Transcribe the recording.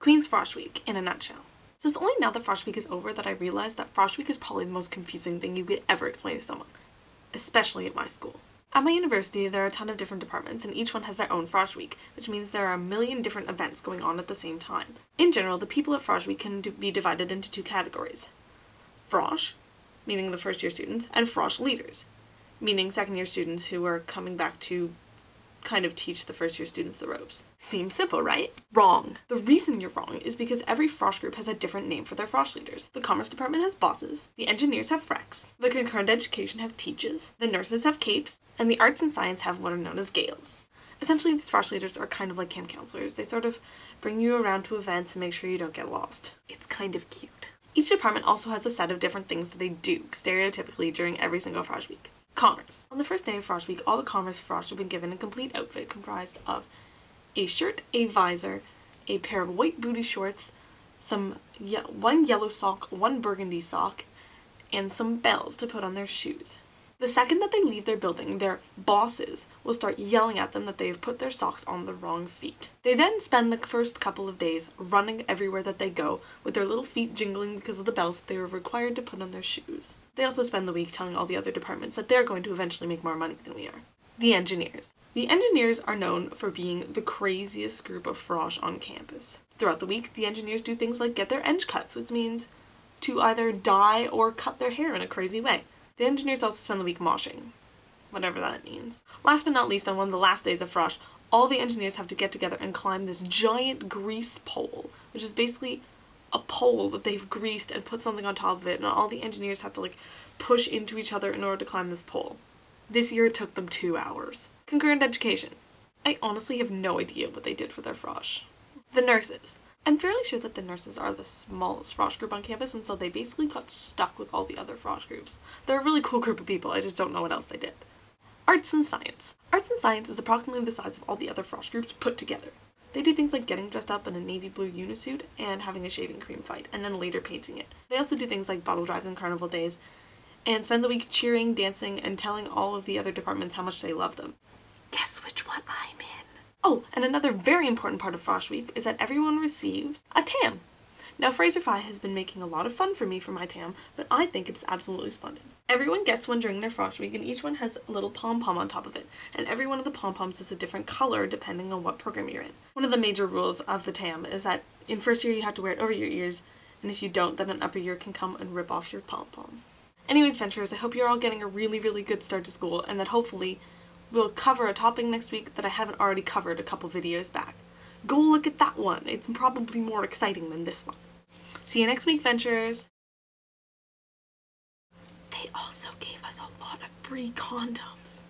Queen's Frosh Week in a nutshell. So it's only now that Frosh Week is over that I realized that Frosh Week is probably the most confusing thing you could ever explain to someone, especially at my school. At my university, there are a ton of different departments, and each one has their own Frosh Week, which means there are a million different events going on at the same time. In general, the people at Frosh Week can be divided into two categories. Frosh, meaning the first year students, and Frosh leaders, meaning second year students who are coming back to kind of teach the first year students the ropes. Seems simple, right? Wrong. The reason you're wrong is because every Frosh group has a different name for their Frosh leaders. The Commerce Department has bosses, the engineers have frecs, the Concurrent Education have teaches, the nurses have capes, and the Arts and Science have what are known as gales. Essentially, these Frosh leaders are kind of like camp counselors. They sort of bring you around to events and make sure you don't get lost. It's kind of cute. Each department also has a set of different things that they do, stereotypically, during every single Frosh Week. Commerce. On the first day of Frosh Week, all the Commerce Frosh have been given a complete outfit comprised of a shirt, a visor, a pair of white booty shorts, one yellow sock, one burgundy sock, and some bells to put on their shoes. The second that they leave their building, their bosses will start yelling at them that they have put their socks on the wrong feet. They then spend the first couple of days running everywhere that they go with their little feet jingling because of the bells that they were required to put on their shoes. They also spend the week telling all the other departments that they're going to eventually make more money than we are. The engineers. The engineers are known for being the craziest group of Frosh on campus. Throughout the week, the engineers do things like get their eng cuts, which means to either dye or cut their hair in a crazy way. The engineers also spend the week moshing, whatever that means. Last but not least, on one of the last days of Frosh, all the engineers have to get together and climb this giant grease pole, which is basically a pole that they've greased and put something on top of it, and all the engineers have to push into each other in order to climb this pole. This year it took them 2 hours. Concurrent Education. I honestly have no idea what they did for their Frosh. The nurses. I'm fairly sure that the nurses are the smallest Frosh group on campus, and so they basically got stuck with all the other Frosh groups. They're a really cool group of people, I just don't know what else they did. Arts and Science. Arts and Science is approximately the size of all the other Frosh groups put together. They do things like getting dressed up in a navy blue unisuit and having a shaving cream fight, and then later painting it. They also do things like bottle drives and carnival days, and spend the week cheering, dancing, and telling all of the other departments how much they love them. Guess which one I'm in? Oh, and another very important part of Frosh Week is that everyone receives a tam. Now, Fraser Phi has been making a lot of fun for me for my tam, but I think it's absolutely splendid. Everyone gets one during their Frosh Week, and each one has a little pom-pom on top of it, and every one of the pom-poms is a different color depending on what program you're in. One of the major rules of the tam is that in first year you have to wear it over your ears, and if you don't, then an upper year can come and rip off your pom-pom. Anyways, Venturers, I hope you're all getting a really, really good start to school, and that hopefully we'll cover a topic next week that I haven't already covered a couple videos back. Go look at that one. It's probably more exciting than this one. See you next week, Venturers! They also gave us a lot of free condoms.